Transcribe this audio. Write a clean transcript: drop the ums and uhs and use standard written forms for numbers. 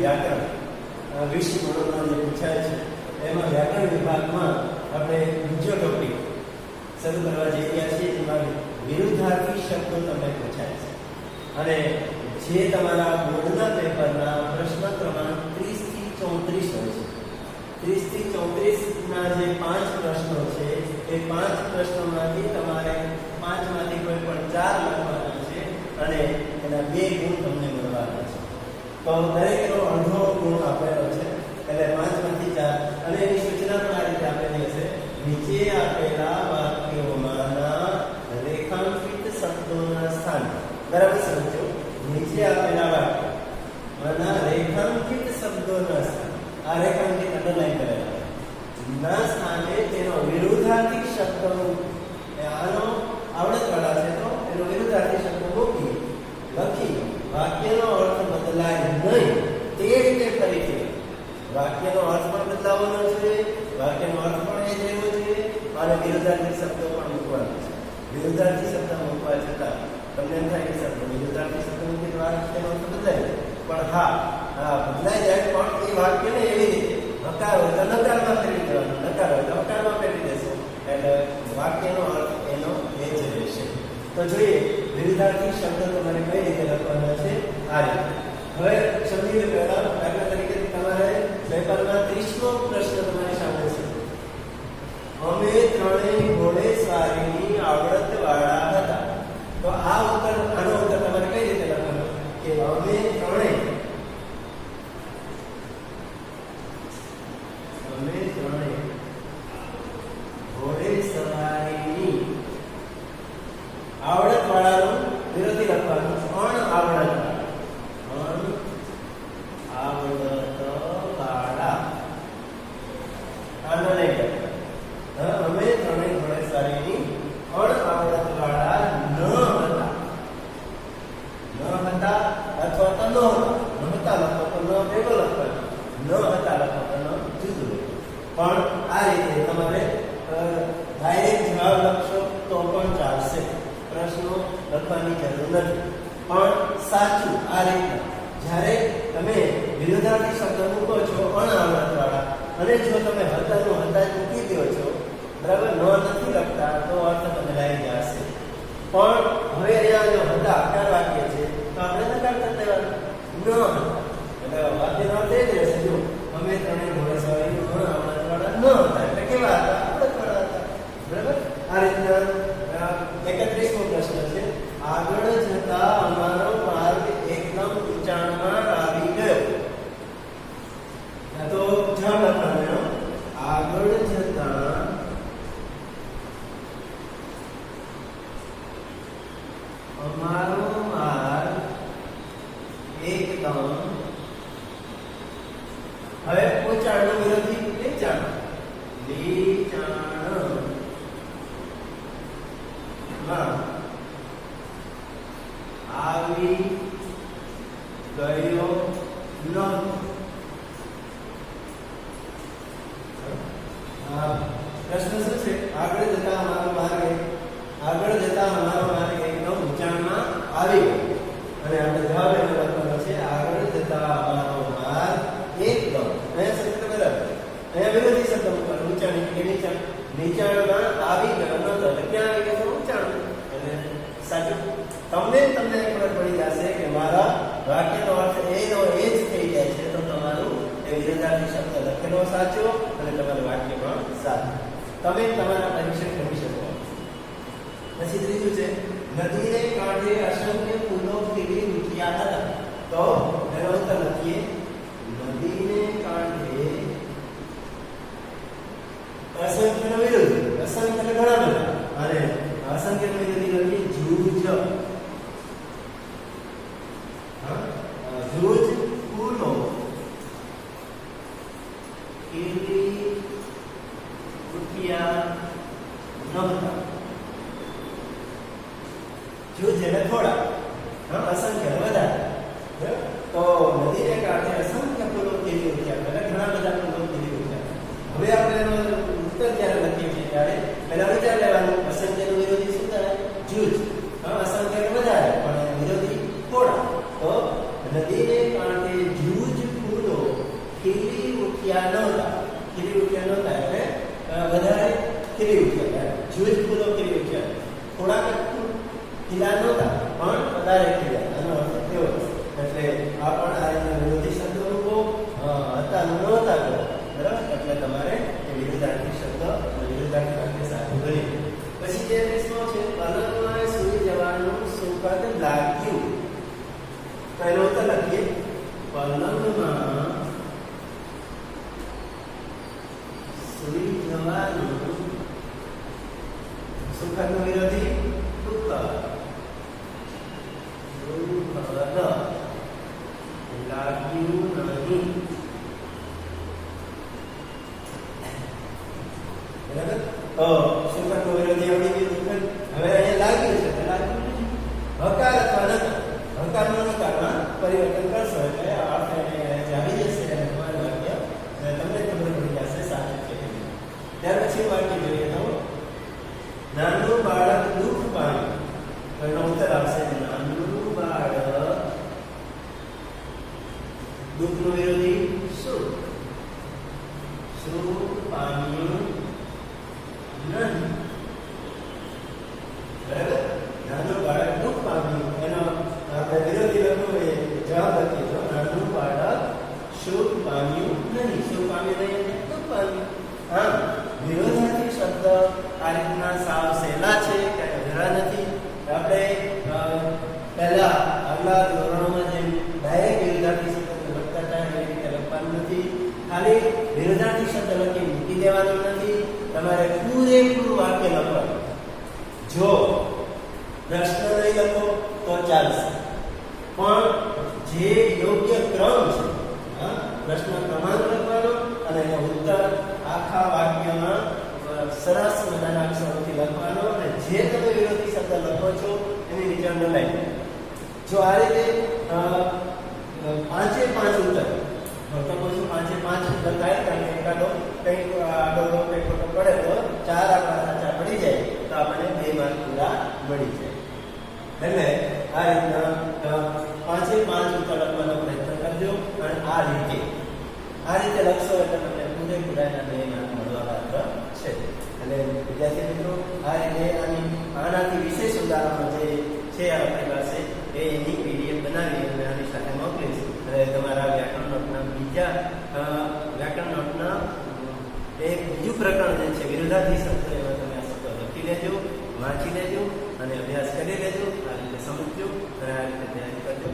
વ્યાકરણ 20 ગુણોમાં જે પૂછાય છે એમાં વ્યાકરણ વિભાગમાં આપણે બીજો ટોપિક શરૂ કરવા જઈ રહ્યા છીએ, જેમાં વિરુદ્ધાર્થી શબ્દો તમને પૂછાય છે. અને જે તમારા બોર્ડના પેપરના પ્રશ્ન ક્રમાંક 30 થી 34 હોય છે, 30 થી 34 ના જે 5 પ્રશ્નો છે એ 5 પ્રશ્નોમાંથી તમારે 5 માંથી કોઈ પણ 4 લખવાના છે અને એના 2 ગુણ તમને મળવાના છે. તો દરેકનો અડધો ગુણ આપેલો છે, એટલે 5 માંથી 4. અને એની સૂચના પણ આ રીતે આપેલી હશે: નીચે આપેલા વાક્યોમાંના રેખાંકિત શબ્દોના સ્થાન. બરાબર સમજો, નીચે આપેલા વાક્યોમાંના રેખાંકિત શબ્દોના સ્થાન, આ રેખાંકિત અંડરલાઈન કરેલા ના સ્થાને તેનો વિરુદ્ધાર્થી શબ્દનો, આનો આવડતવાળા છે તો એનો વિરુદ્ધાર્થી શબ્દ મૂકી લખી વાક્યનો અર્થ બદલાય નહીં તે રીતે ફરીથી વાક્યનો અર્થ પણ બદલાવાનો છે, વાક્યનો અર્થ પણ એ જ રહેવો જોઈએ અને વિરુદ્ધાર્થી શબ્દો પણ મૂકવાનો છે. વિરુદ્ધાર્થી શબ્દ મૂકવા છતાં તમને એમ થાય કે શબ્દ વિરુદ્ધાર્થી શબ્દ મૂકી વાક્યનો અર્થ બદલાય, પણ હા બદલાઈ જાય, પણ એ વાક્યને એવી રીતે હકાર હોય તો નકારમાં ફેરવી દેવાનું, નકાર હોય તો હકારમાં ફેરવી દેશો, એટલે વાક્યનો અર્થ એનો એ જ રહેશે. તો જોઈએ વિરુદ્ધાર્થી શબ્દ તમારે કઈ રીતે લખવાના છે. આ રીતે હવે સમજી લો. પહેલા દાખલા તરીકે તમારે પેપરમાં 30મો પ્રશ્ન તમારી સામે છે: અમે ત્રણેય ઘોડેસવારીની આવડતવાળા હતા. તો આ ઉત્તર, આનો ઉત્તર તમારે કઈ રીતે લખવાનો કે અમે ત્રણેય ઘોડેસવારીની આવડતવાળાનો વિરોધી લખવાનું અણઆવડતવાળા. આનો નહીં કરતા. અમે ત્રણેય ઘોડેસવારીની અણઆવડતવાળા ન હતા અથવા તો ન હતા લખો તો ન ભેગો લખવાનો, ન હતા લખો તો ન જુદું. પણ આ રીતે તમારે ડાયરેક્ટ જવાબ લખશો તો પણ ચાલશે, પ્રશ્નો લખવાની જરૂર નથી. પણ સાચું આ રીતે જ્યારે તમે વિરુદ્ધાર્થી શબ્દ મૂકો છો અણઆવડતવાળા, અને જો તમે હતાનું હતા મૂકી દો છો, બરાબર, ન નથી લખતા, તો અર્થ બદલાઈ જશે. પણ હવે અહીંયા જો હતા આકાર વાક્ય છે તો આપણે નકાર કરી દેવાનું ન હતા, એટલે વાક્યનો અર્થ એ જ રહેશે. જો અમે ત્રણેય ઘોડેસવારીની અણઆવડતવાળા ન હતા, એટલે કેવા હતા? આવડતવાળા હતા. બરાબર. આ રીતના 31મો પ્રશ્ન છે: આગળ જતા અમારો માર્ગ એકદમ ઊંચાણમાં આવી ગયો. તો જવાબ લખવાનો: આગળ જતા અમારો માર્ગ એકદમ, હવે ઊંચાણનો વિરોધી નીચાણ, નીચાણમાં આવી ગયો નહોતો. પ્રશ્ન શું છે? આગળ જતા અમારો માર્ગ એકદમ ઊંચાણમાં આવી ગયો. અને આપણે જવાબ એનો લખવાનો છે: આગળ જતા અમારો માર્ગ એકદમ. અહીંયા શબ્દ બરાબર, અહીંયા વિરોધી શબ્દ મૂકવાનો, ઊંચાણ એટલે નીચાણ. નીચાણમાં આવી ગયો નહોતો, એટલે ક્યાં આવી ગયો? ઊંચાણ. એટલે સાચું. તમને ખબર પડી જશે કે મારા વાક્યનો અર્થ એનો એ જ થઈ જાય છે, તો તમારું એ વિરુદ્ધાર્થી શબ્દ લખેલો સાચો અને તમારું વાક્ય પણ સાચું. તમે તમારા પરીક્ષણ કરી શકો. પછી ત્રીજું છે: નદીને કાંઠે અસંખ્ય ફૂલો ખીલી ઉઠ્યા હતા. તો એનો ઉત્તર લખીએ: નદીને કાંઠે અસંખ્યનો વિરોધ, અસંખ્ય એટલે ઘણા બધા, અને અસંખ્યનો વિરોધી લખીએ જૂજ. જૂજ ફૂલો ખીલી ઉઠ્યા નહોતા. જૂજ એટલે થોડા, અસંખ્ય વધારે. તો નદીને કાંઠે અસંખ્ય ફૂલો ખીલી ઉઠ્યા, એટલે ઘણા બધા ફૂલો ખીલી ઉઠ્યા. હવે આપણે એનો ઉત્તર જ્યારે લખીએ છીએ ત્યારે પહેલા વિચાર લેવાનું, અસંખ્યનો વિરોધી શું થાય? જૂજ. અસંખ્ય વધારે, પણ વિરોધી થોડા. તો નદીને કાંઠે જૂજ ફૂલો ઉઠ્યા નહોતા. ખીલી ઉઠ્યા નહોતા એટલે વધારે ખીલી ઉઠ્યા. જૂજ ફૂલો ખીલી ઉઠ્યા. થોડાક ખીલા નહોતા પણ વધારે ખીલ્યા. આનો અર્થ કેવો? એટલે આ પણ આ રીતના વિરોધી શબ્દો મૂકો. હતા નહોતા કરો, બરાબર? એટલે તમારે એ વિરુદ્ધાર્થી શબ્દ વિરુદ્ધાર્થી વાક્ય સાથે ગણી. પછી જે પ્રશ્નો છે, પલંગમાં સૂઈ જવાનું સુખદ લાગ્યું. તો એનો ઉત્તર લખીએ, પલંગમાં સૂઈ જવાનું સુખદનો વિરોધી દુઃખદ. દુઃખદ લાગ્યું નહીં. બરાબર? તો સુખદનો વિરોધી આવડી ગયું દુઃખદ. હવે અહીંયા લાગ્યું છે, લાગ્યું નહીં. હકાર અથવા નકાર, હકારનો નકારમાં પરિવર્તન કરશો એટલે આ અર્થ એને આવી જશે અને તમારું વાક્ય તમને ખબર પડી જશે સાચું છે કે નહીં. ત્યાર પછી વાક્ય જોઈએ તો, નાનું બાળક દુઃખ પામ્યું. તો એનો ઉત્તર આવશે, નાનું બાળક દુઃખનો વિરોધી સુખ. સુખ પામ્યું નહીં. બરાબર? નાનું બાળક દુઃખ પામ્યું, એનો આપણે વિરોધી લખવું એ જવાબ લખીએ તો, નાનું બાળક સુખ પામ્યું નહીં. સુખ પામ્યું નહીં એટલે દુઃખ પામ્યું. હા, વિરોધાર્થી શબ્દ આ રીતના સાવ સહેલા છે, કે અઘરા નથી. આપણે પહેલા આગલા ધોરણોમાં જેમ ડાયરેક્ટ વિરોધાર્થી શબ્દ લખતા હતા એવી રીતે લખવાનું નથી. ખાલી વિરોધાર્થી શબ્દ લખી મૂકી દેવાનો નથી. તમારે પૂરેપૂરું વાક્ય લખવાનું. જો પ્રશ્ન નહીં લખો તો ચાલશે, પણ જે યોગ્ય ક્રમ છે, પ્રશ્ન ક્રમાંક લખવાનો અને એનો ઉત્તર આખા વાક્યમાં સરસ મજાના અક્ષરોથી લખવાનો. અને જે તમે વિરોધી શબ્દ લખો છો એની નીચે અંડરલાઈન. જો આ રીતે 5 ઉત્તર તો પછી 5 ઉત્તર થાય, કારણ કે એકાદો કંઈક આડો કંઈક ખોટો પડે તો 4 આપણા સાચા પડી જાય તો આપણને 2 માર્ક પૂરા મળી જાય. એટલે આ રીતના 5 ઉત્તર લખવાનો પ્રયત્ન કરજો. અને આ રીતે લખશો એટલે તમને પૂરેપૂરા એના 2 માર્ક મળવા પાત્ર છે. એટલે વિદ્યાર્થી મિત્રો, આ રીતે આનાથી વિશેષ ઉદાહરણો જે છે આપણી પાસે એની પીડીએફ બનાવી અને આની સાથે મોકલીશ. એટલે તમારા વ્યાકરણ નોટના એક બીજું પ્રકરણ જે છે વિરોધાર્થી શબ્દ, એમાં તમે આ શબ્દ લખી લેજો, વાંચી લેજો અને અભ્યાસ કરી લેજો. આ રીતે સમજજો અને આ રીતે તૈયારી કરજો.